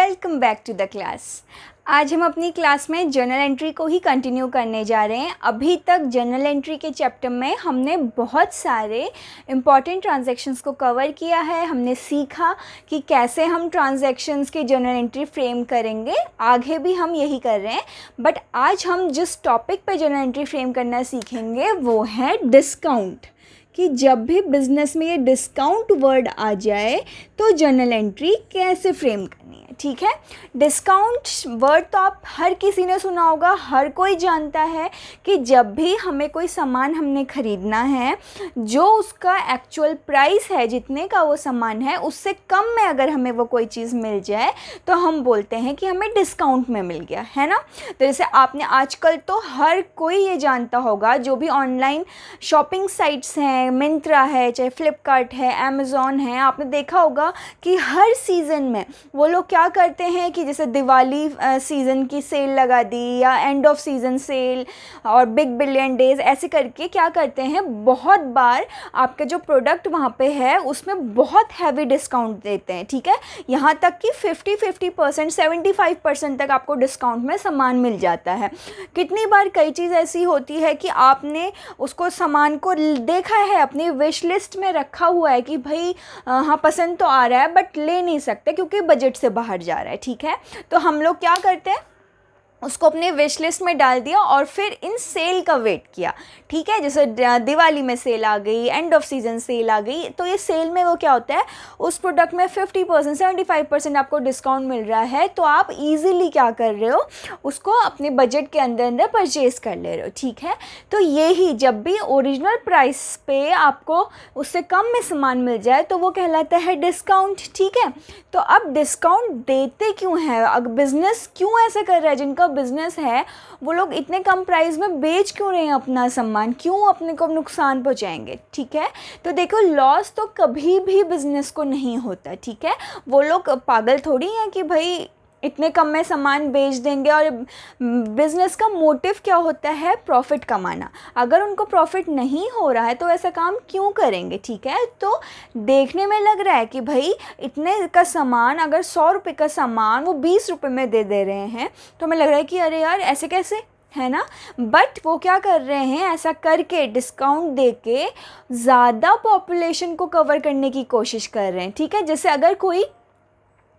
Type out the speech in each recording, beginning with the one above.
Welcome back to the class. आज हम अपनी क्लास में जर्नल एंट्री को ही कंटिन्यू करने जा रहे हैं। अभी तक जर्नल एंट्री के चैप्टर में हमने बहुत सारे इम्पॉर्टेंट ट्रांजैक्शंस को कवर किया है। हमने सीखा कि कैसे हम ट्रांजैक्शंस की जर्नल एंट्री फ्रेम करेंगे। आगे भी हम यही कर रहे हैं, बट आज हम जिस टॉपिक पे जर्नल एंट्री फ्रेम करना सीखेंगे वो है डिस्काउंट। कि जब भी बिज़नेस में ये डिस्काउंट वर्ड आ जाए तो जर्नल एंट्री कैसे फ्रेम करनी है। ठीक है, डिस्काउंट वर्ड तो आप हर किसी ने सुना होगा, हर कोई जानता है कि जब भी हमें कोई सामान हमने ख़रीदना है, जो उसका एक्चुअल प्राइस है, जितने का वो सामान है, उससे कम में अगर हमें वो कोई चीज़ मिल जाए तो हम बोलते हैं कि हमें डिस्काउंट में मिल गया है ना। तो जैसे आपने आजकल तो हर कोई ये जानता होगा, जो भी ऑनलाइन शॉपिंग साइट्स हैं, मिंत्रा है, चाहे फ्लिपकार्ट है, अमेज़ॉन है, आपने देखा होगा कि हर सीज़न में वो लोग क्या करते हैं कि जैसे दिवाली सीज़न की सेल लगा दी या एंड ऑफ सीज़न सेल और बिग बिलियन डेज़, ऐसे करके क्या करते हैं, बहुत बार आपका जो प्रोडक्ट वहाँ पे है उसमें बहुत हैवी डिस्काउंट देते हैं। ठीक है, यहाँ तक कि 50% 75% तक आपको डिस्काउंट में सामान मिल जाता है। कितनी बार कई चीज़ ऐसी होती है कि आपने उसको सामान को देखा है, अपनी विश लिस्ट में रखा हुआ है कि भाई हाँ पसंद तो आ रहा है बट ले नहीं सकते क्योंकि बजट से बाहर जा रहा है। ठीक है, तो हम लोग क्या करते हैं, उसको अपने विश लिस्ट में डाल दिया और फिर इन सेल का वेट किया। ठीक है, जैसे दिवाली में सेल आ गई, एंड ऑफ सीज़न सेल आ गई, तो ये सेल में वो क्या होता है, उस प्रोडक्ट में 50% 75% आपको डिस्काउंट मिल रहा है, तो आप इजीली क्या कर रहे हो, उसको अपने बजट के अंदर अंदर परचेज़ कर ले रहे हो। ठीक है, तो ये ही जब भी ओरिजिनल प्राइस पे आपको उससे कम में सामान मिल जाए तो वो कहलाता है डिस्काउंट। ठीक है, तो अब डिस्काउंट देते क्यों हैं, अगर बिज़नेस क्यों ऐसे कर रहा है, जिनका बिज़नेस है वो लोग इतने कम प्राइस में बेच क्यों रहे हैं अपना सामान, क्यों अपने को नुकसान पहुंचाएंगे। ठीक है, तो देखो लॉस तो कभी भी बिज़नेस को नहीं होता। ठीक है, वो लोग पागल थोड़ी हैं कि भाई इतने कम में सामान बेच देंगे। और बिज़नेस का मोटिव क्या होता है, प्रॉफिट कमाना। अगर उनको प्रॉफिट नहीं हो रहा है तो ऐसा काम क्यों करेंगे। ठीक है, तो देखने में लग रहा है कि भाई इतने का सामान, अगर 100 रुपये का सामान वो 20 रुपये में दे रहे हैं, तो हमें लग रहा है कि अरे यार ऐसे कैसे, है ना। बट वो क्या कर रहे हैं, ऐसा करके डिस्काउंट दे के ज़्यादा पॉपुलेशन को कवर करने की कोशिश कर रहे हैं। ठीक है, जैसे अगर कोई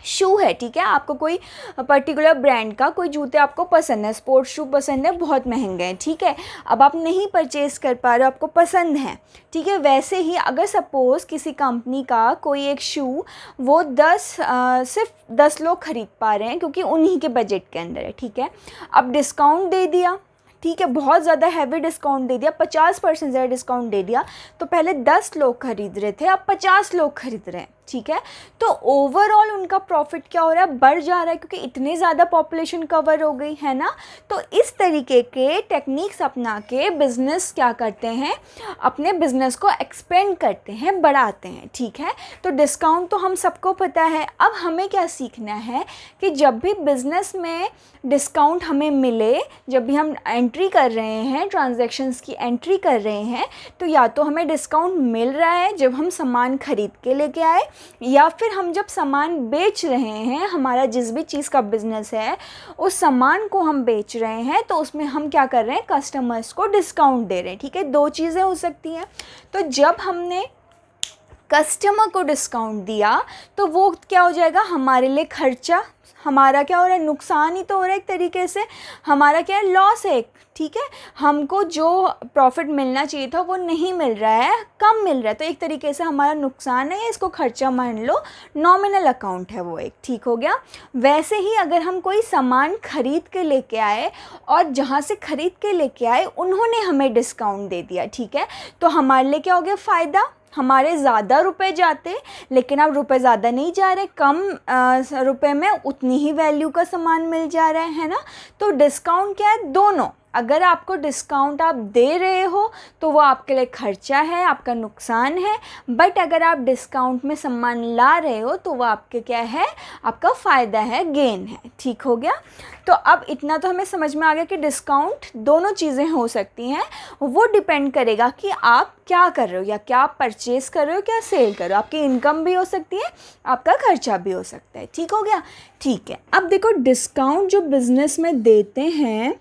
शू है, ठीक है, आपको कोई पर्टिकुलर ब्रांड का कोई जूते आपको पसंद है, स्पोर्ट्स शू पसंद है, बहुत महंगे हैं। ठीक है, अब आप नहीं परचेज़ कर पा रहे हो, आपको पसंद है। ठीक है, वैसे ही अगर सपोज़ किसी कंपनी का कोई एक शू वो सिर्फ 10 लोग ख़रीद पा रहे हैं क्योंकि उन्हीं के बजट के अंदर है। ठीक है, अब डिस्काउंट दे दिया, ठीक है, बहुत ज़्यादा हैवी डिस्काउंट दे दिया, 50% ज़्यादा डिस्काउंट दे दिया, तो पहले 10 लोग खरीद रहे थे, अब 50 लोग खरीद रहे हैं। ठीक है, तो ओवरऑल उनका प्रॉफिट क्या हो रहा है, बढ़ जा रहा है, क्योंकि इतने ज़्यादा पॉपुलेशन कवर हो गई है ना। तो इस तरीके के टेक्निक्स अपना के बिज़नेस क्या करते हैं, अपने बिज़नेस को एक्सपेंड करते हैं, बढ़ाते हैं। ठीक है, तो डिस्काउंट तो हम सबको पता है। अब हमें क्या सीखना है कि जब भी बिज़नेस में डिस्काउंट हमें मिले, जब भी हम एंट्री कर रहे हैं, ट्रांजैक्शंस की एंट्री कर रहे हैं, तो या तो हमें डिस्काउंट मिल रहा है जब हम सामान खरीद के लेके आए, या फिर हम जब सामान बेच रहे हैं, हमारा जिस भी चीज़ का बिज़नेस है उस सामान को हम बेच रहे हैं, तो उसमें हम क्या कर रहे हैं, कस्टमर्स को डिस्काउंट दे रहे हैं। ठीक है, दो चीज़ें हो सकती हैं। तो जब हमने कस्टमर को डिस्काउंट दिया तो वो क्या हो जाएगा, हमारे लिए खर्चा, हमारा क्या हो रहा है, नुकसान ही तो हो रहा है एक तरीके से, हमारा क्या है, लॉस है। ठीक है, हमको जो प्रॉफिट मिलना चाहिए था वो नहीं मिल रहा है, कम मिल रहा है, तो एक तरीके से हमारा नुकसान है, इसको खर्चा मान लो, नॉमिनल अकाउंट है वो एक। ठीक हो गया। वैसे ही अगर हम कोई सामान खरीद के लेके आए और जहाँ से खरीद के लेके आए उन्होंने हमें डिस्काउंट दे दिया, ठीक है, तो हमारे लिए क्या हो गया, फ़ायदा, हमारे ज़्यादा रुपए जाते, लेकिन अब रुपए ज़्यादा नहीं जा रहे, कम रुपए में उतनी ही वैल्यू का सामान मिल जा रहा है ना। तो डिस्काउंट क्या है, दोनों अगर आपको डिस्काउंट आप दे रहे हो तो वो आपके लिए खर्चा है, आपका नुकसान है, बट अगर आप डिस्काउंट में सामान ला रहे हो तो वो आपके क्या है, आपका फ़ायदा है, गेन है। ठीक हो गया। तो अब इतना तो हमें समझ में आ गया कि डिस्काउंट दोनों चीज़ें हो सकती हैं, वो डिपेंड करेगा कि आप क्या कर रहे हो, या क्या आप परचेज़ कर रहे हो, क्या सेल कर रहे हो। आपकी इनकम भी हो सकती है, आपका खर्चा भी हो सकता है। ठीक हो गया। ठीक है, अब देखो डिस्काउंट जो बिज़नेस में देते हैं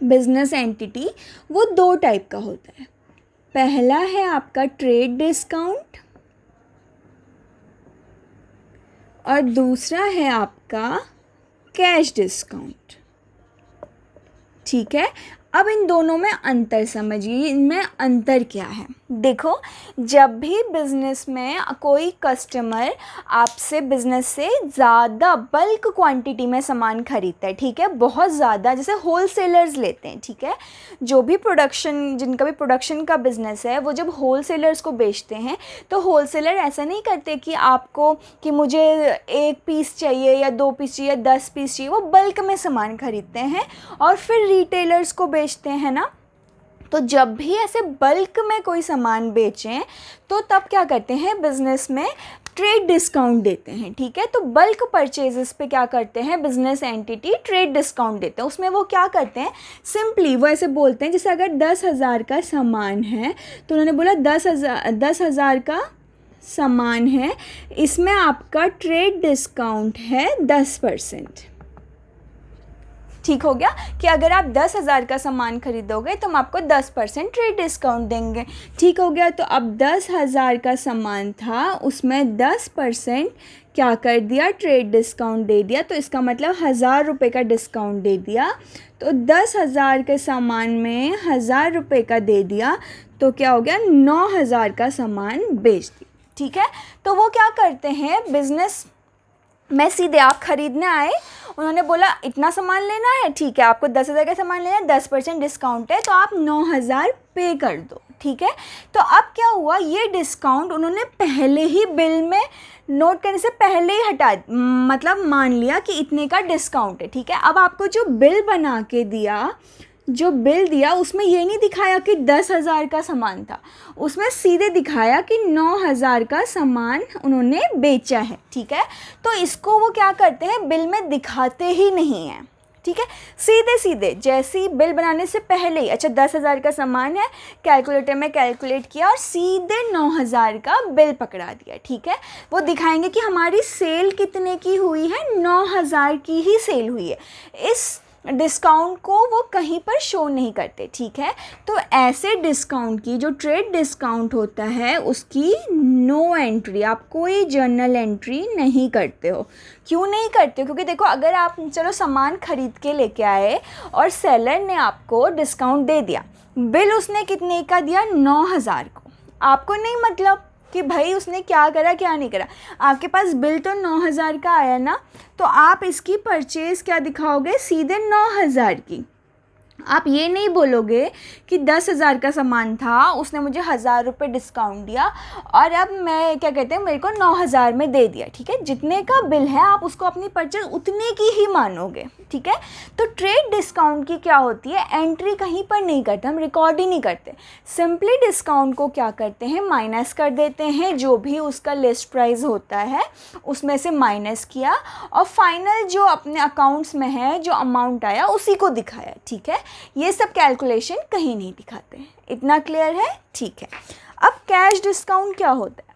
बिज़नेस एंटिटी, वो दो टाइप का होता है। पहला है आपका ट्रेड डिस्काउंट और दूसरा है आपका कैश डिस्काउंट। ठीक है, अब इन दोनों में अंतर समझिए, इनमें अंतर क्या है। देखो, जब भी बिज़नेस में कोई कस्टमर आपसे बिज़नेस से ज़्यादा बल्क क्वांटिटी में सामान ख़रीदता है, ठीक है, बहुत ज़्यादा, जैसे होलसेलर्स लेते हैं, ठीक है, जो भी प्रोडक्शन, जिनका भी प्रोडक्शन का बिज़नेस है, वो जब होलसेलर्स को बेचते हैं तो होलसेलर ऐसा नहीं करते कि आपको कि मुझे 1 पीस चाहिए या 2 पीस चाहिए, 10 पीस चाहिए। वो बल्क में सामान ख़रीदते हैं और फिर रिटेलर्स को बेचते हैं ना। तो जब भी ऐसे बल्क में कोई सामान बेचें तो तब क्या करते हैं, बिज़नेस में ट्रेड डिस्काउंट देते हैं। ठीक है, तो बल्क परचेजेस पे क्या करते हैं, बिज़नेस एंटिटी ट्रेड डिस्काउंट देते हैं। उसमें वो क्या करते हैं, सिंपली वो ऐसे बोलते हैं, जैसे अगर 10,000 का सामान है तो उन्होंने बोला 10,000 का सामान है, इसमें आपका ट्रेड डिस्काउंट है 10%। ठीक हो गया कि अगर आप 10,000 का सामान खरीदोगे तो हम आपको 10% ट्रेड डिस्काउंट देंगे। ठीक हो गया। तो अब 10,000 का सामान था, उसमें 10% क्या कर दिया, ट्रेड डिस्काउंट दे दिया। तो इसका मतलब 1,000 रुपये का डिस्काउंट दे दिया। तो 10,000 के सामान में 1,000 रुपये का दे दिया, तो क्या हो गया, 9,000 का सामान बेच दिया। ठीक है, तो वो क्या करते हैं, बिज़नेस में सीधे आप ख़रीदने आए, उन्होंने बोला इतना सामान लेना है, ठीक है, आपको 10,000 का सामान लेना है, 10% डिस्काउंट है, तो आप 9,000 पे कर दो। ठीक है, तो अब क्या हुआ, ये डिस्काउंट उन्होंने पहले ही बिल में नोट करने से पहले ही हटा, मतलब मान लिया कि इतने का डिस्काउंट है। ठीक है, अब आपको जो बिल बना के दिया, जो बिल दिया, उसमें ये नहीं दिखाया कि 10,000 का सामान था, उसमें सीधे दिखाया कि 9,000 का सामान उन्होंने बेचा है। ठीक है, तो इसको वो क्या करते हैं, बिल में दिखाते ही नहीं हैं। ठीक है, सीधे सीधे जैसे ही बिल बनाने से पहले ही, अच्छा 10,000 का सामान है, कैलकुलेटर में कैलकुलेट किया और सीधे 9,000 का बिल पकड़ा दिया। ठीक है, वो दिखाएंगे कि हमारी सेल कितने की हुई है, 9,000 की ही सेल हुई है। इस डिस्काउंट को वो कहीं पर शो नहीं करते। ठीक है, तो ऐसे डिस्काउंट की, जो ट्रेड डिस्काउंट होता है, उसकी नो एंट्री, आप कोई जर्नल एंट्री नहीं करते हो। क्यों नहीं करते हो, क्योंकि देखो, अगर आप चलो सामान ख़रीद के लेके आए और सेलर ने आपको डिस्काउंट दे दिया, बिल उसने कितने का दिया, 9,000 को, आपको नहीं मतलब कि भाई उसने क्या करा क्या नहीं करा, आपके पास बिल तो 9,000 का आया ना, तो आप इसकी परचेज़ क्या दिखाओगे, सीधे 9,000 की। आप ये नहीं बोलोगे कि 10,000 का सामान था, उसने मुझे 1,000 रुपये डिस्काउंट दिया और अब मैं क्या कहते हैं, मेरे को 9,000 में दे दिया। ठीक है, जितने का बिल है आप उसको अपनी परचेज उतने की ही मानोगे। ठीक है, तो ट्रेड डिस्काउंट की क्या होती है, एंट्री कहीं पर नहीं करते, हम रिकॉर्ड ही नहीं करते। सिंपली डिस्काउंट को क्या करते हैं, माइनस कर देते हैं, जो भी उसका लिस्ट प्राइस होता है उसमें से माइनस किया और फाइनल जो अपने अकाउंट्स में है, जो अमाउंट आया उसी को दिखाया। ठीक है, ये सब कैलकुलेशन कहीं नहीं दिखाते हैं। इतना क्लियर है। ठीक है, अब कैश डिस्काउंट क्या होता है,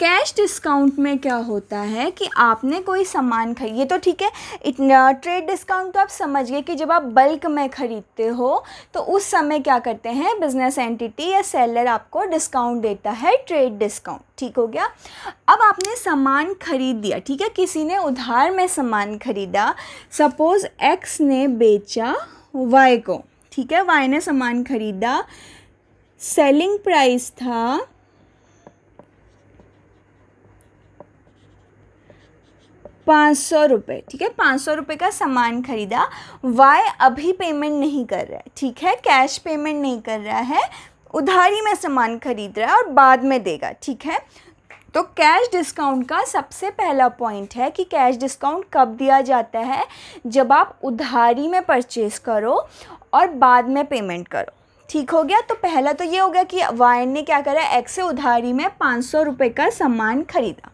कैश डिस्काउंट में क्या होता है कि आपने कोई सामान खरीद, ये तो ठीक है, इतना ट्रेड डिस्काउंट तो आप समझ गए कि जब आप बल्क में ख़रीदते हो तो उस समय क्या करते हैं, बिजनेस एंटिटी या सेलर आपको डिस्काउंट देता है, ट्रेड डिस्काउंट। ठीक हो गया। अब आपने सामान खरीद दिया, ठीक है, किसी ने उधार में सामान खरीदा, सपोज़ एक्स ने बेचा वाई को, ठीक है, वाई ने सामान खरीदा, सेलिंग प्राइस था 500 रुपये। ठीक है, 500 रुपये का सामान खरीदा, वाई अभी पेमेंट नहीं कर रहा है। ठीक है, कैश पेमेंट नहीं कर रहा है, उधारी में सामान खरीद रहा है और बाद में देगा। ठीक है, तो कैश डिस्काउंट का सबसे पहला पॉइंट है कि कैश डिस्काउंट कब दिया जाता है, जब आप उधारी में परचेज़ करो और बाद में पेमेंट करो। ठीक हो गया। तो पहला तो ये हो गया कि वाई ने क्या करा, एक्स से उधारी में 500 रुपये का सामान खरीदा।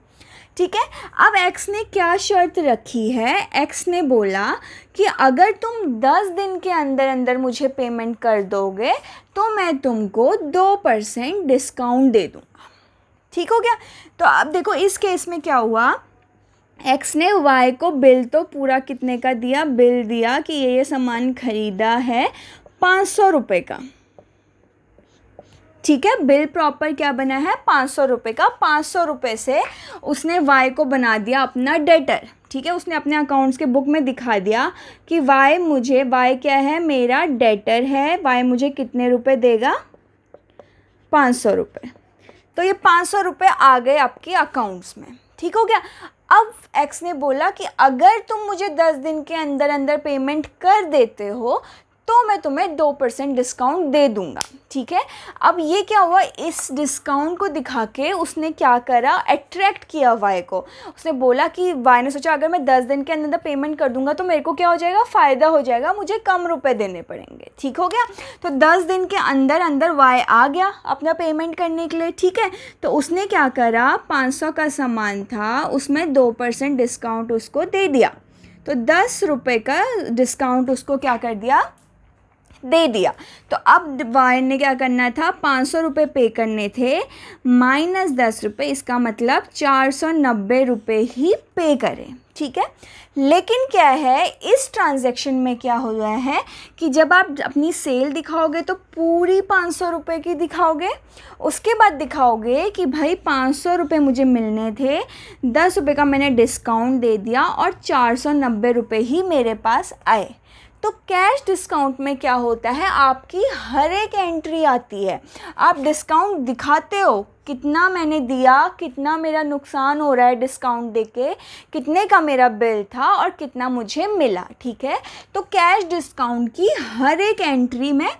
ठीक है। अब एक्स ने क्या शर्त रखी है, एक्स ने बोला कि अगर तुम 10 दिन के अंदर अंदर मुझे पेमेंट कर दोगे तो मैं तुमको 2% डिस्काउंट दे दूँगा। ठीक हो गया। तो अब देखो इस केस में क्या हुआ, एक्स ने वाई को बिल तो पूरा कितने का दिया, बिल दिया कि ये सामान खरीदा है 500 रुपये का। ठीक है। बिल प्रॉपर क्या बना है, 500 रुपये का। 500 रुपये से उसने वाई को बना दिया अपना डेटर। ठीक है। उसने अपने अकाउंट्स के बुक में दिखा दिया कि वाई क्या है, मेरा डेटर है। वाई मुझे कितने रुपए देगा, 500 रुपये। तो ये 500 रुपये आ गए आपके अकाउंट्स में। ठीक हो गया। अब एक्स ने बोला कि अगर तुम मुझे 10 दिन के अंदर अंदर पेमेंट कर देते हो तो मैं तुम्हें 2% डिस्काउंट दे दूंगा। ठीक है। अब ये क्या हुआ, इस डिस्काउंट को दिखा के उसने क्या करा, अट्रैक्ट किया वाई को। उसने बोला कि वाई ने सोचा अगर मैं 10 दिन के अंदर पेमेंट कर दूंगा तो मेरे को क्या हो जाएगा, फ़ायदा हो जाएगा, मुझे कम रुपए देने पड़ेंगे। ठीक हो गया। तो 10 दिन के अंदर अंदर वाई आ गया अपना पेमेंट करने के लिए। ठीक है। तो उसने क्या करा, 500 का सामान था, उसमें 2% डिस्काउंट उसको दे दिया। तो 10 रुपये का डिस्काउंट उसको क्या कर दिया, दे दिया। तो अब वाई ने क्या करना था, 500 रुपये पे करने थे, माइनस 10 रुपये, इसका मतलब 490 रुपये ही पे करें। ठीक है। लेकिन क्या है, इस ट्रांजैक्शन में क्या हो रहा है कि जब आप अपनी सेल दिखाओगे तो पूरी 500 रुपये की दिखाओगे, उसके बाद दिखाओगे कि भाई 500 रुपये मुझे मिलने थे, 10 रुपये का मैंने डिस्काउंट दे दिया और 490 रुपये ही मेरे पास आए। तो कैश डिस्काउंट में क्या होता है, आपकी हर एक एंट्री आती है। आप डिस्काउंट दिखाते हो, कितना मैंने दिया, कितना मेरा नुकसान हो रहा है डिस्काउंट देके, कितने का मेरा बिल था और कितना मुझे मिला। ठीक है। तो कैश डिस्काउंट की हर एक एंट्री में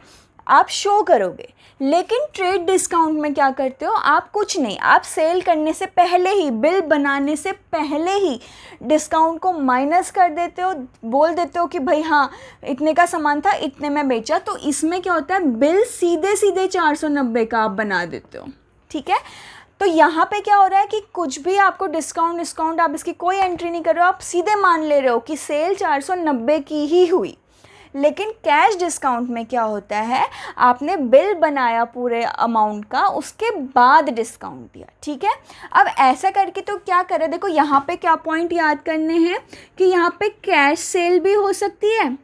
आप शो करोगे। लेकिन ट्रेड डिस्काउंट में क्या करते हो, आप कुछ नहीं, आप सेल करने से पहले ही, बिल बनाने से पहले ही डिस्काउंट को माइनस कर देते हो, बोल देते हो कि भाई हाँ इतने का सामान था, इतने में बेचा। तो इसमें क्या होता है, बिल सीधे सीधे 490 का आप बना देते हो। ठीक है। तो यहाँ पे क्या हो रहा है कि कुछ भी आपको डिस्काउंट आप इसकी कोई एंट्री नहीं कर रहे हो, आप सीधे मान ले रहे हो कि सेल 490 की ही हुई। लेकिन कैश डिस्काउंट में क्या होता है, आपने बिल बनाया पूरे अमाउंट का, उसके बाद डिस्काउंट दिया। ठीक है। अब ऐसा करके तो क्या करें, देखो यहाँ पे क्या पॉइंट याद करने हैं कि यहाँ पे कैश सेल भी हो सकती है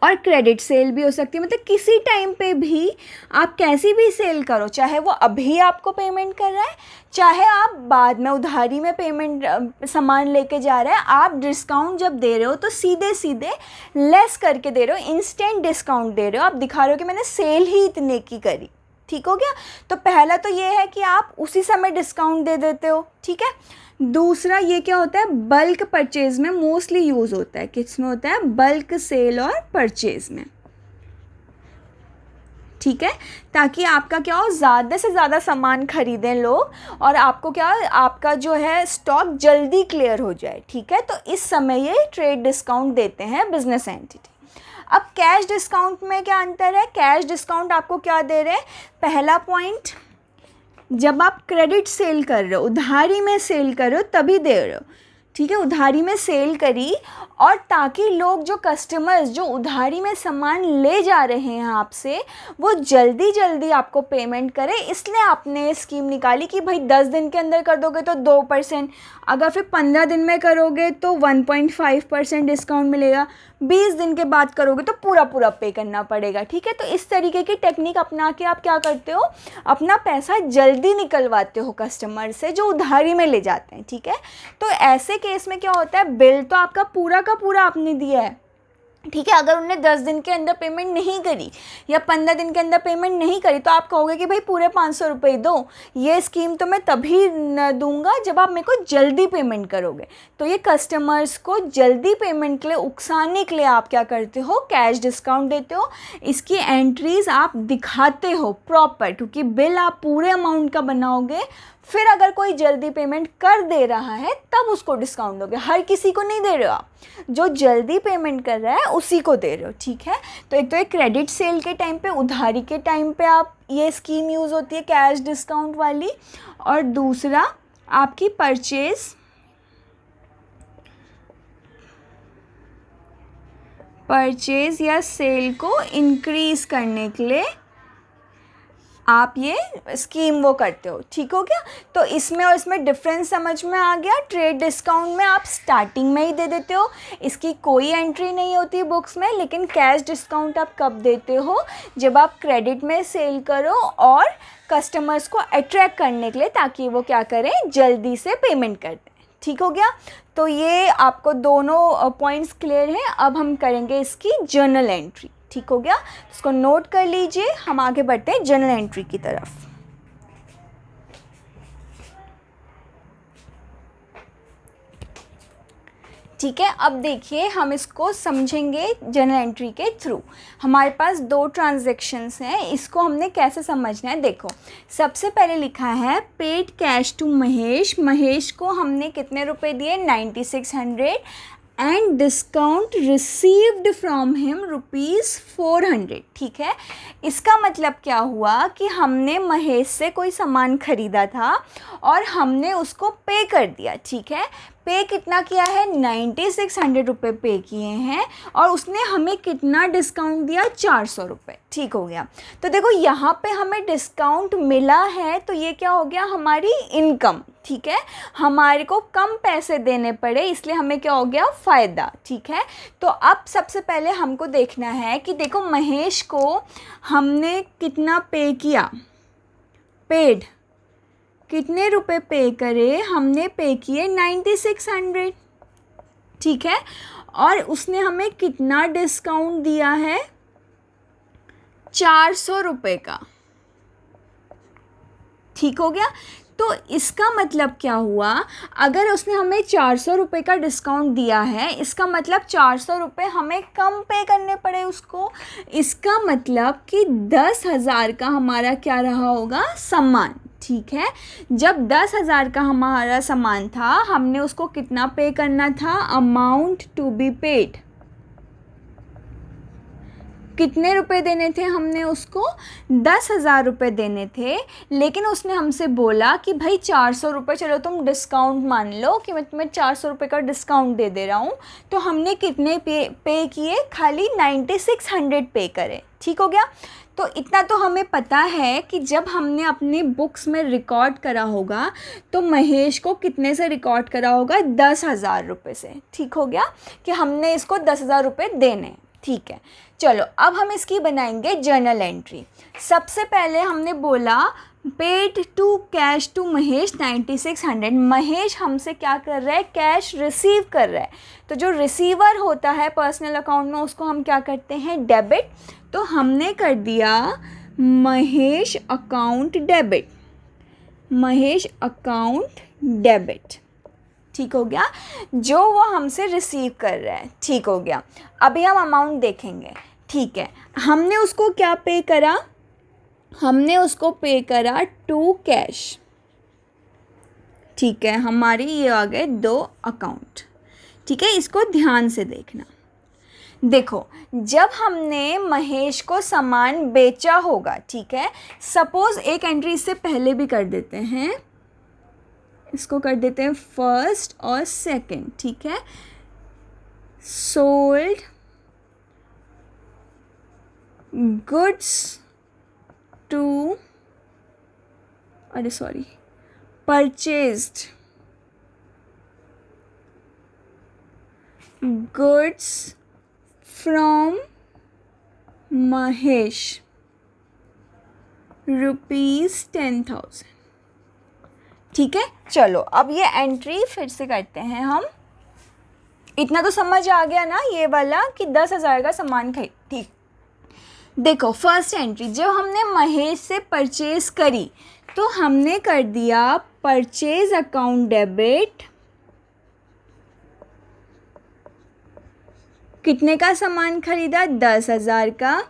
और क्रेडिट सेल भी हो सकती है। मतलब किसी टाइम पे भी आप कैसी भी सेल करो, चाहे वो अभी आपको पेमेंट कर रहा है, चाहे आप बाद में उधारी में पेमेंट सामान लेके जा रहे हैं, आप डिस्काउंट जब दे रहे हो तो सीधे सीधे लेस करके दे रहे हो, इंस्टेंट डिस्काउंट दे रहे हो। आप दिखा रहे हो कि मैंने सेल ही इतने की करी। ठीक हो गया। तो पहला तो ये है कि आप उसी समय डिस्काउंट दे देते हो। ठीक है। दूसरा ये क्या होता है, बल्क परचेज़ में मोस्टली यूज़ होता है। किस में होता है, बल्क सेल और परचेज़ में। ठीक है। ताकि आपका क्या हो, ज़्यादा से ज़्यादा सामान खरीदें लोग और आपको क्या, आपका जो है स्टॉक जल्दी क्लियर हो जाए। ठीक है। तो इस समय ये ट्रेड डिस्काउंट देते हैं बिजनेस एंटिटी। अब कैश डिस्काउंट में क्या अंतर है, कैश डिस्काउंट आपको क्या दे रहे हैं, पहला पॉइंट, जब आप क्रेडिट सेल कर रहे हो, उधारी में सेल कर रहे हो तभी दे रहे हो। ठीक है। उधारी में सेल करी और ताकि लोग, जो कस्टमर्स जो उधारी में सामान ले जा रहे हैं आपसे, वो जल्दी जल्दी आपको पेमेंट करें, इसलिए आपने स्कीम निकाली कि भाई 10 दिन के अंदर कर दोगे तो 2%, अगर फिर 15 दिन में करोगे तो 1.5% डिस्काउंट मिलेगा, 20 दिन के बाद करोगे तो पूरा पे करना पड़ेगा। ठीक है। तो इस तरीके की टेक्निक अपना के आप क्या करते हो, अपना पैसा जल्दी निकलवाते हो कस्टमर से जो उधारी में ले जाते हैं। ठीक है। तो ऐसे केस में क्या होता है, बिल तो आपका पूरा का पूरा आपने दिया है। ठीक है। अगर उन्होंने 10 दिन के अंदर पेमेंट नहीं करी या 15 दिन के अंदर पेमेंट नहीं करी तो आप कहोगे कि भाई पूरे 500 रुपये दो, ये स्कीम तो मैं तभी दूंगा जब आप मेरे को जल्दी पेमेंट करोगे। तो ये कस्टमर्स को जल्दी पेमेंट के लिए उकसाने के लिए आप क्या करते हो, कैश डिस्काउंट देते हो। इसकी एंट्रीज़ आप दिखाते हो प्रॉपर, क्योंकि बिल आप पूरे अमाउंट का बनाओगे, फिर अगर कोई जल्दी पेमेंट कर दे रहा है तब उसको डिस्काउंट दोगे, हर किसी को नहीं दे रहे हो आप, जो जल्दी पेमेंट कर रहा है उसी को दे रहे हो, ठीक है। तो एक तो एक क्रेडिट सेल के टाइम पे, उधारी के टाइम पे आप ये स्कीम यूज़ होती है कैश डिस्काउंट वाली। और दूसरा आपकी परचेज या सेल को इंक्रीज़ करने के लिए आप ये स्कीम वो करते हो, ठीक हो गया। तो इसमें और इसमें डिफरेंस समझ में आ गया। ट्रेड डिस्काउंट में आप स्टार्टिंग में ही दे देते हो, इसकी कोई एंट्री नहीं होती बुक्स में, लेकिन कैश डिस्काउंट आप कब देते हो, जब आप क्रेडिट में सेल करो और कस्टमर्स को अट्रैक्ट करने के लिए, ताकि वो क्या करें, जल्दी से पेमेंट कर दें, ठीक हो गया। तो ये आपको दोनों पॉइंट्स क्लियर हैं। अब हम करेंगे इसकी जर्नल एंट्री, ठीक हो गया। इसको नोट कर लीजिए, हम आगे बढ़ते हैं जर्नल एंट्री की तरफ। ठीक है, अब देखिए हम इसको समझेंगे जर्नल एंट्री के थ्रू। हमारे पास 2 ट्रांजैक्शंस हैं, इसको हमने कैसे समझना है। देखो, सबसे पहले लिखा है paid cash to Mahesh. Mahesh को हमने कितने रुपए दिए, 9600, and discount received from him ₹400, ठीक है। इसका मतलब क्या हुआ कि हमने महेश से कोई सामान ख़रीदा था और हमने उसको पे कर दिया, ठीक है। पे कितना किया है, 9600 रुपये पे किए हैं, और उसने हमें कितना डिस्काउंट दिया, 400 रुपये, ठीक हो गया। तो देखो यहाँ पे हमें डिस्काउंट मिला है, तो ये क्या हो गया, हमारी इनकम, ठीक है। हमारे को कम पैसे देने पड़े, इसलिए हमें क्या हो गया, फ़ायदा, ठीक है। तो अब सबसे पहले हमको देखना है कि देखो महेश को हमने कितना पे किया, पेड कितने रुपए पे करे, हमने पे किए 9600, ठीक है। और उसने हमें कितना डिस्काउंट दिया है, 400 रुपये का, ठीक हो गया। तो इसका मतलब क्या हुआ, अगर उसने हमें 400 रुपये का डिस्काउंट दिया है, इसका मतलब 400 रुपये हमें कम पे करने पड़े उसको। इसका मतलब कि 10,000 का हमारा क्या रहा होगा, सामान, ठीक है। जब 10,000 का हमारा सामान था, हमने उसको कितना पे करना था, अमाउंट टू बी पेड, कितने रुपए देने थे हमने उसको, 10,000 रुपये देने थे। लेकिन उसने हमसे बोला कि भाई 400 रुपये, चलो तुम डिस्काउंट मान लो कि मैं तुम्हें 400 रुपये का डिस्काउंट दे दे रहा हूँ। तो हमने कितने पे किए, खाली 9600 पे करे, ठीक हो गया। तो इतना तो हमें पता है कि जब हमने अपने बुक्स में रिकॉर्ड करा होगा, तो महेश को कितने से रिकॉर्ड करा होगा, 10,000 रुपये से, ठीक हो गया, कि हमने इसको 10,000 रुपये देने, ठीक है। चलो अब हम इसकी बनाएंगे जर्नल एंट्री। सबसे पहले हमने बोला paid to cash to Mahesh 9600। Mahesh हमसे क्या कर रहा है, कैश रिसीव कर रहा है। तो जो रिसीवर होता है पर्सनल अकाउंट में, उसको हम क्या करते हैं, डेबिट। तो हमने कर दिया Mahesh account debit, Mahesh account debit, ठीक हो गया, जो वो हमसे रिसीव कर रहा है, ठीक हो गया। अभी हम अमाउंट देखेंगे, ठीक है। हमने उसको क्या पे करा, हमने उसको पे करा टू कैश, ठीक है। हमारी ये आ गए 2 अकाउंट, ठीक है। इसको ध्यान से देखना। देखो, जब हमने महेश को सामान बेचा होगा, ठीक है, सपोज़ एक एंट्री इससे पहले भी कर देते हैं, इसको कर देते हैं फर्स्ट और सेकंड, ठीक है। Sold goods to, purchased goods from Mahesh ₹10,000, ठीक है। चलो अब ये एंट्री फिर से करते हैं हम। इतना तो समझ आ गया ना ये वाला, कि 10,000 का सामान खरीद, ठीक। देखो फर्स्ट एंट्री, जब हमने महेश से परचेज करी, तो हमने कर दिया परचेज अकाउंट डेबिट, कितने का सामान खरीदा, 10,000 का,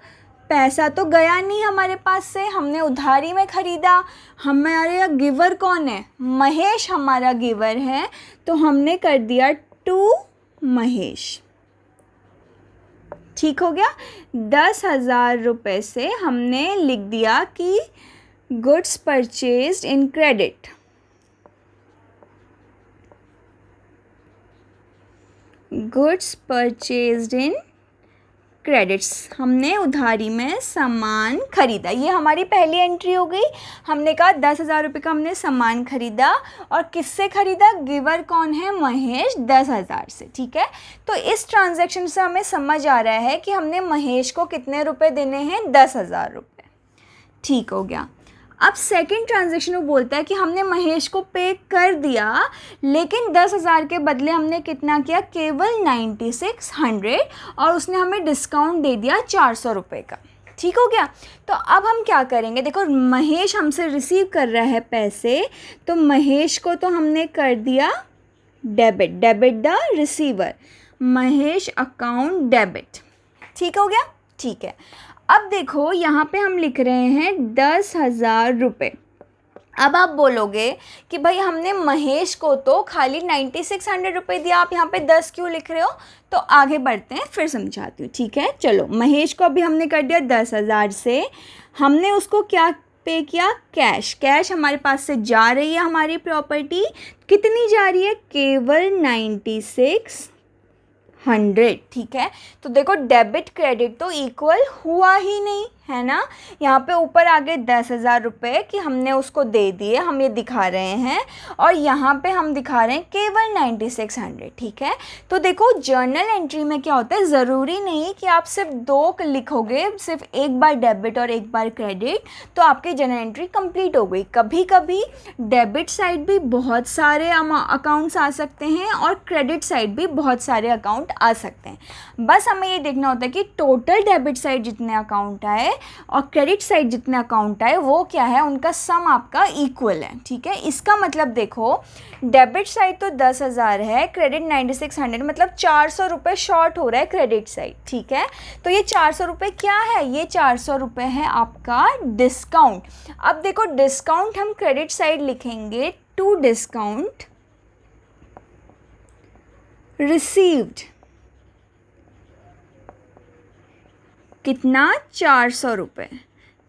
पैसा तो गया नहीं हमारे पास से, हमने उधारी में ख़रीदा। हमारे गिवर कौन है? महेश हमारा गिवर है, तो हमने कर दिया टू महेश। ठीक हो गया। 10,000 रुपये से हमने लिख दिया कि goods purchased in credit. Goods purchased in credits, हमने उधारी में सामान खरीदा। ये हमारी पहली एंट्री हो गई। हमने कहा 10,000 रुपये का हमने सामान खरीदा, और किससे खरीदा? गिवर कौन है? महेश, 10,000 से। ठीक है, तो इस ट्रांजैक्शन से हमें समझ आ रहा है कि हमने महेश को कितने रुपए देने हैं? 10,000 रुपये। ठीक हो गया। अब सेकंड ट्रांजैक्शन वो बोलता है कि हमने महेश को पे कर दिया, लेकिन 10,000 के बदले हमने कितना किया? केवल 9600, और उसने हमें डिस्काउंट दे दिया 400 रुपये का। ठीक हो गया। तो अब हम क्या करेंगे? देखो, महेश हमसे रिसीव कर रहा है पैसे, तो महेश को तो हमने कर दिया debit, debit the receiver, Mahesh account debit. ठीक हो गया। ठीक है, अब देखो यहाँ पे हम लिख रहे हैं 10,000 रुपये। अब आप बोलोगे कि भाई हमने महेश को तो खाली 9600 रुपये दिया, आप यहाँ पे 10 क्यों लिख रहे हो? तो आगे बढ़ते हैं, फिर समझाती हूँ। ठीक है, चलो, महेश को अभी हमने कर दिया 10,000 से, हमने उसको क्या पे किया? कैश। कैश हमारे पास से जा रही है हमारी प्रॉपर्टी, कितनी जा रही है? केवल 9600। ठीक है, तो देखो डेबिट क्रेडिट तो इक्वल हुआ ही नहीं है ना। यहाँ पे ऊपर आगे 10,000 रुपये कि हमने उसको दे दिए, हम ये दिखा रहे हैं, और यहाँ पे हम दिखा रहे हैं केवल 9600। ठीक है, तो देखो जर्नल एंट्री में क्या होता है, ज़रूरी नहीं कि आप सिर्फ 2 लिखोगे, सिर्फ एक बार डेबिट और एक बार क्रेडिट, तो आपकी जर्नल एंट्री कंप्लीट हो गई। कभी कभी डेबिट साइड भी बहुत सारे अकाउंट्स आ सकते हैं, और क्रेडिट साइड भी बहुत सारे अकाउंट आ सकते हैं। बस हमें ये देखना होता है कि टोटल डेबिट साइड जितने अकाउंट आए और क्रेडिट साइड जितने अकाउंट आए वो क्या है, उनका सम आपका इक्वल है। ठीक है, इसका मतलब देखो डेबिट साइड तो 10,000 है, क्रेडिट 9600, मतलब 400 रुपये शॉर्ट हो रहा है क्रेडिट साइड। ठीक है, तो ये 400 रुपये क्या है? ये 400 रुपये है आपका डिस्काउंट। अब देखो डिस्काउंट हम क्रेडिट साइड लिखेंगे टू डिस्काउंट रिसीव्ड, कितना? 400 रुपये।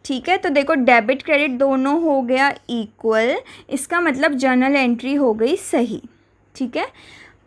ठीक है, तो देखो डेबिट क्रेडिट दोनों हो गया इक्वल, इसका मतलब जर्नल एंट्री हो गई सही। ठीक है,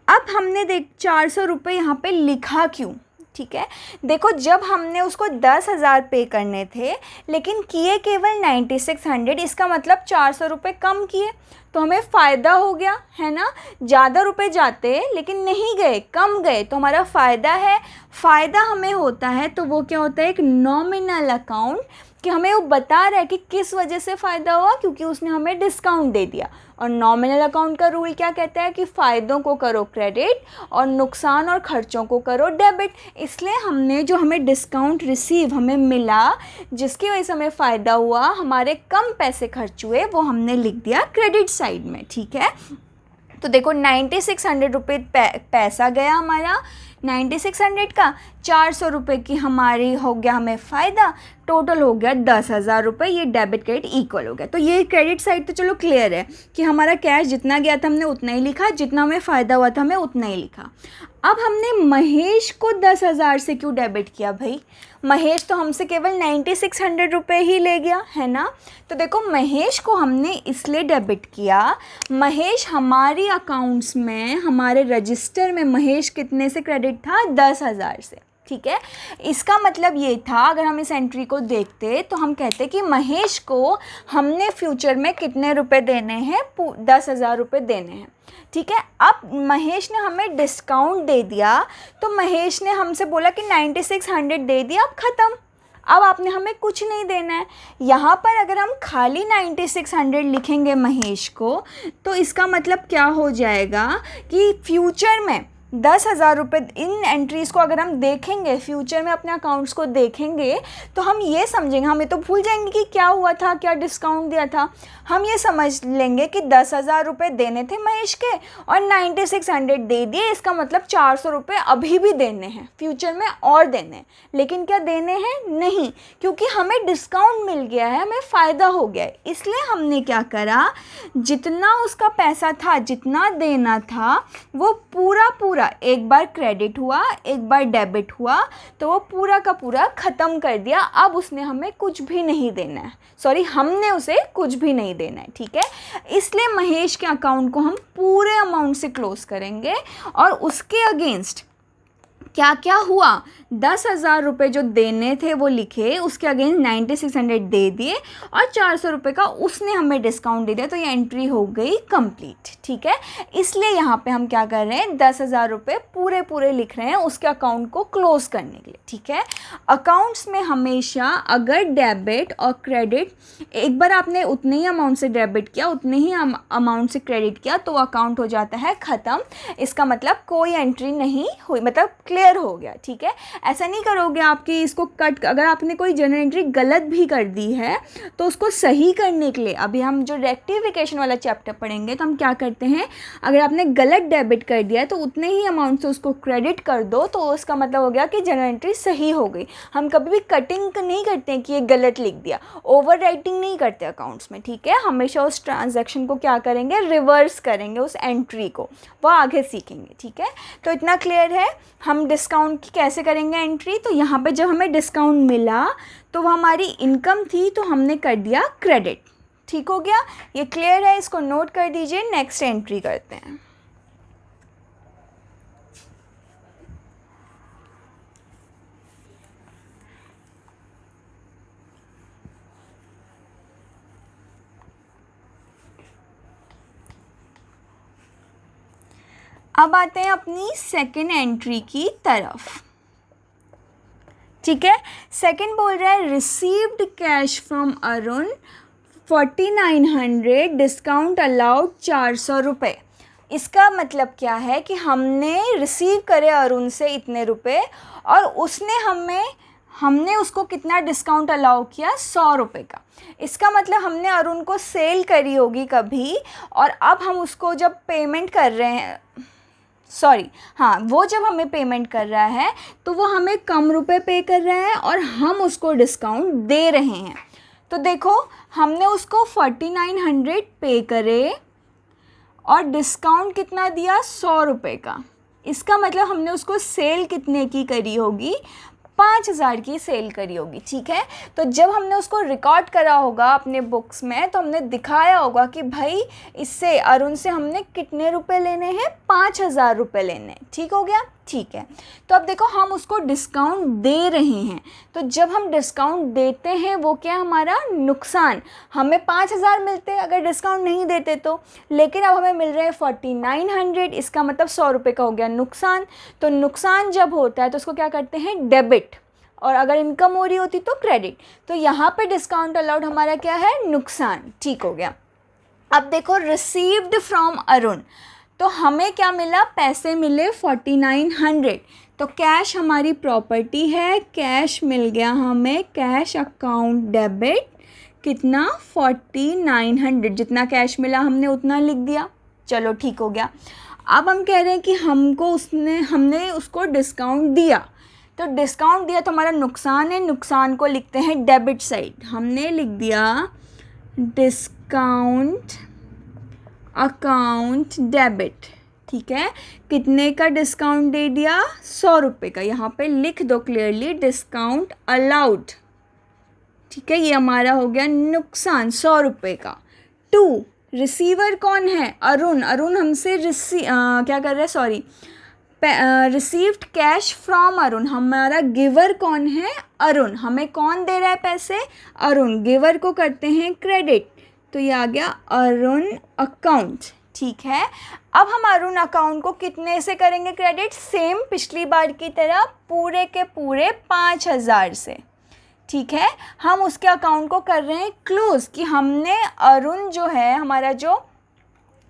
अब हमने 400 रुपये यहाँ पे लिखा क्यों? ठीक है, देखो जब हमने उसको 10,000 पे करने थे, लेकिन किए केवल 9600, इसका मतलब 400 रुपये कम किए, तो हमें फ़ायदा हो गया है ना। ज़्यादा रुपए जाते लेकिन नहीं गए, कम गए, तो हमारा फ़ायदा है। फ़ायदा हमें होता है तो वो क्या होता है? एक नॉमिनल अकाउंट, कि हमें वो बता रहा है कि किस वजह से फ़ायदा हुआ, क्योंकि उसने हमें डिस्काउंट दे दिया। और नॉमिनल अकाउंट का रूल क्या कहता है कि फ़ायदों को करो क्रेडिट और नुकसान और ख़र्चों को करो डेबिट। इसलिए हमने जो हमें डिस्काउंट रिसीव हमें मिला, जिसकी वजह से हमें फ़ायदा हुआ, हमारे कम पैसे खर्च हुए, वो हमने लिख दिया क्रेडिट साइड में। ठीक है, तो देखो 9600 रुपये पैसा गया हमारा, 9600 का 400 रुपये की हमारी हो गया हमें फ़ायदा, टोटल हो गया 10,000 रुपये। ये डेबिट क्रेडिट इक्वल हो गया। तो ये क्रेडिट साइड तो चलो क्लियर है कि हमारा कैश जितना गया था हमने उतना ही लिखा, जितना हमें फ़ायदा हुआ था हमें उतना ही लिखा। अब हमने महेश को 10,000 से क्यों डेबिट किया भाई? महेश तो हमसे केवल 9600 रुपये ही ले गया है ना। तो देखो महेश को हमने इसलिए डेबिट किया, महेश हमारी अकाउंट्स में, हमारे रजिस्टर में महेश कितने से क्रेडिट था? 10,000 से। ठीक है, इसका मतलब ये था, अगर हम इस एंट्री को देखते तो हम कहते कि महेश को हमने फ्यूचर में कितने रुपए देने हैं? 10,000 रुपये देने हैं। ठीक है, अब महेश ने हमें डिस्काउंट दे दिया, तो महेश ने हमसे बोला कि 9600 दे दिया, अब ख़त्म, अब आपने हमें कुछ नहीं देना है। यहाँ पर अगर हम खाली 9600 लिखेंगे महेश को, तो इसका मतलब क्या हो जाएगा कि फ्यूचर में 10,000 रुपये। इन एंट्रीज़ को अगर हम देखेंगे, फ्यूचर में अपने अकाउंट्स को देखेंगे, तो हम ये समझेंगे, हमें तो भूल जाएंगे कि क्या हुआ था, क्या डिस्काउंट दिया था। हम ये समझ लेंगे कि 10,000 रुपये देने थे महेश के और 9600 दे दिए, इसका मतलब 400 रुपये अभी भी देने हैं, फ्यूचर में और देने हैं। लेकिन क्या देने हैं? नहीं, क्योंकि हमें डिस्काउंट मिल गया है, हमें फ़ायदा हो गया है। इसलिए हमने क्या करा, जितना उसका पैसा था, जितना देना था, वो पूरा एक बार क्रेडिट हुआ, एक बार डेबिट हुआ, तो वो पूरा का पूरा ख़त्म कर दिया। अब उसने हमें कुछ भी नहीं देना है, सॉरी, हमने उसे कुछ भी नहीं देना है, ठीक है। इसलिए महेश के अकाउंट को हम पूरे अमाउंट से क्लोज़ करेंगे और उसके अगेंस्ट क्या क्या हुआ, 10,000 रुपये जो देने थे वो लिखे, उसके अगेंस्ट 9600 दे दिए और 400 रुपये का उसने हमें डिस्काउंट दे दिया, तो ये एंट्री हो गई कंप्लीट, ठीक है। इसलिए यहाँ पे हम क्या कर रहे हैं, 10,000 रुपये पूरे लिख रहे हैं उसके अकाउंट को क्लोज़ करने के लिए, ठीक है। अकाउंट्स में हमेशा अगर डेबिट और क्रेडिट, एक बार आपने उतने ही अमाउंट से डेबिट किया, उतने ही अमाउंट से क्रेडिट किया, तो अकाउंट हो जाता है ख़त्म। इसका मतलब कोई एंट्री नहीं हुई, मतलब क्लियर हो गया, ठीक है। ऐसा नहीं करोगे आपकी इसको कट, अगर आपने कोई जर्नल एंट्री गलत भी कर दी है तो उसको सही करने के लिए, अभी हम जो रेक्टिफिकेशन वाला चैप्टर पढ़ेंगे, तो हम क्या करते हैं, अगर आपने गलत डेबिट कर दिया है तो उतने ही अमाउंट से उसको क्रेडिट कर दो, तो उसका मतलब हो गया कि जर्नल एंट्री सही हो गई। हम कभी भी कटिंग नहीं करते हैं कि ये गलत लिख दिया, ओवर राइटिंग नहीं करते अकाउंट्स में, ठीक है। हमेशा उस ट्रांजैक्शन को क्या करेंगे, रिवर्स करेंगे उस एंट्री को, वो आगे सीखेंगे, ठीक है। तो इतना क्लियर है। हम डिस्काउंट की कैसे करेंगे एंट्री, तो यहाँ पे जब हमें डिस्काउंट मिला तो वो हमारी इनकम थी, तो हमने कर दिया क्रेडिट, ठीक हो गया। ये क्लियर है, इसको नोट कर दीजिए। नेक्स्ट एंट्री करते हैं। अब आते हैं अपनी सेकेंड एंट्री की तरफ, ठीक है। सेकेंड बोल रहा है received cash from Arun 4900, discount allowed 400 रुपये। इसका मतलब क्या है कि हमने रिसीव करे अरुण से इतने रुपए और हमने उसको कितना डिस्काउंट अलाउ किया, 100 रुपये का। इसका मतलब हमने अरुण को सेल करी होगी कभी, और अब हम उसको जब पेमेंट कर रहे हैं, वो जब हमें पेमेंट कर रहा है तो वो हमें कम रुपए पे कर रहा है और हम उसको डिस्काउंट दे रहे हैं। तो देखो, हमने उसको 4900 पे करे और डिस्काउंट कितना दिया, 100 रुपये का। इसका मतलब हमने उसको सेल कितने की करी होगी, 5000 की सेल करी होगी, ठीक है। तो जब हमने उसको रिकॉर्ड करा होगा अपने बुक्स में, तो हमने दिखाया होगा कि भाई इससे, अरुण से हमने कितने रुपए लेने हैं, 5000 रुपये लेने हैं, ठीक हो गया, ठीक है। तो अब देखो, हम उसको डिस्काउंट दे रहे हैं, तो जब हम डिस्काउंट देते हैं वो क्या, हमारा नुकसान। हमें 5000 मिलते अगर डिस्काउंट नहीं देते तो, लेकिन अब हमें मिल रहे हैं 4900, इसका मतलब 100 रुपये का हो गया नुकसान। तो नुकसान जब होता है तो उसको क्या करते हैं, डेबिट, और अगर इनकम हो रही होती तो क्रेडिट। तो यहाँ पे डिस्काउंट अलाउड हमारा क्या है, नुकसान, ठीक हो गया। अब देखो, रिसीव्ड फ्रॉम अरुण, तो हमें क्या मिला, पैसे मिले 4900। तो कैश हमारी प्रॉपर्टी है, कैश मिल गया हमें, कैश अकाउंट डेबिट, कितना, 4900। जितना कैश मिला हमने उतना लिख दिया, चलो ठीक हो गया। अब हम कह रहे हैं कि हमने उसको डिस्काउंट दिया, तो डिस्काउंट दिया तो हमारा नुकसान है, नुकसान को लिखते हैं डेबिट साइड। हमने लिख दिया डिस्काउंट अकाउंट डेबिट, ठीक है। कितने का डिस्काउंट दे दिया, 100 रुपये का। यहाँ पे लिख दो क्लियरली, डिस्काउंट अलाउड, ठीक है। ये हमारा हो गया नुकसान 100 रुपये का। 2, रिसीवर कौन है, अरुण हमसे क्या कर रहा है, sorry, received cash from Arun, हमारा गिवर कौन है, अरुण। हमें कौन दे रहा है पैसे, अरुण। गिवर को करते हैं क्रेडिट, तो ये आ गया अरुण अकाउंट, ठीक है। अब हम अरुण अकाउंट को कितने से करेंगे क्रेडिट, सेम पिछली बार की तरह पूरे के पूरे 5000 से, ठीक है। हम उसके अकाउंट को कर रहे हैं क्लोज, कि हमने अरुण जो है, हमारा जो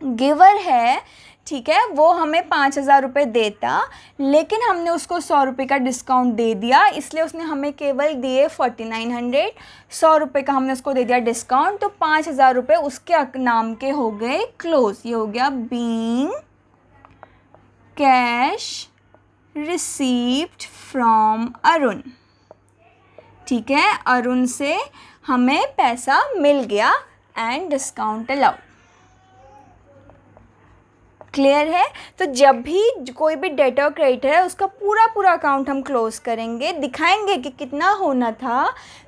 गिवर है, ठीक है, वो हमें 5,000 रुपये देता, लेकिन हमने उसको 100 रुपये का डिस्काउंट दे दिया, इसलिए उसने हमें केवल दिए 4900। 100 रुपये का हमने उसको दे दिया डिस्काउंट, तो 5,000 रुपये उसके नाम के हो गए क्लोज। ये हो गया being cash received from Arun. ठीक है, अरुण से हमें पैसा मिल गया एंड डिस्काउंट अलाउड। क्लियर है? तो जब भी कोई भी डेटर क्रेडिटर है उसका पूरा अकाउंट हम क्लोज करेंगे, दिखाएंगे कि कितना होना था,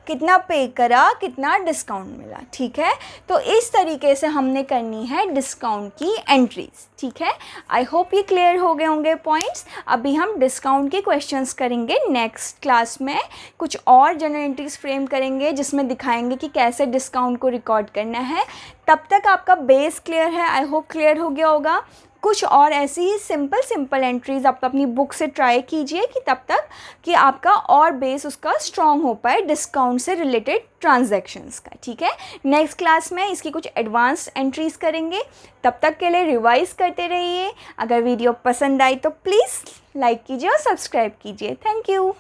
कितना पे करा, कितना डिस्काउंट मिला। ठीक है, तो इस तरीके से हमने करनी है डिस्काउंट की एंट्रीज। ठीक है, आई होप ये क्लियर हो गए होंगे पॉइंट्स। अभी हम डिस्काउंट के क्वेश्चंस करेंगे नेक्स्ट क्लास में, कुछ और जनरल एंट्रीज फ्रेम करेंगे जिसमें दिखाएंगे कि कैसे डिस्काउंट को रिकॉर्ड करना है। तब तक आपका बेस क्लियर है, आई होप क्लियर हो गया होगा। कुछ और ऐसी ही सिंपल एंट्रीज़ आप अपनी बुक से ट्राई कीजिए कि तब तक कि आपका और बेस उसका स्ट्रॉन्ग हो पाए डिस्काउंट से रिलेटेड ट्रांजैक्शंस का। ठीक है, नेक्स्ट क्लास में इसकी कुछ एडवांस एंट्रीज़ करेंगे। तब तक के लिए रिवाइज करते रहिए। अगर वीडियो पसंद आई तो प्लीज़ लाइक कीजिए और सब्सक्राइब कीजिए। Thank you.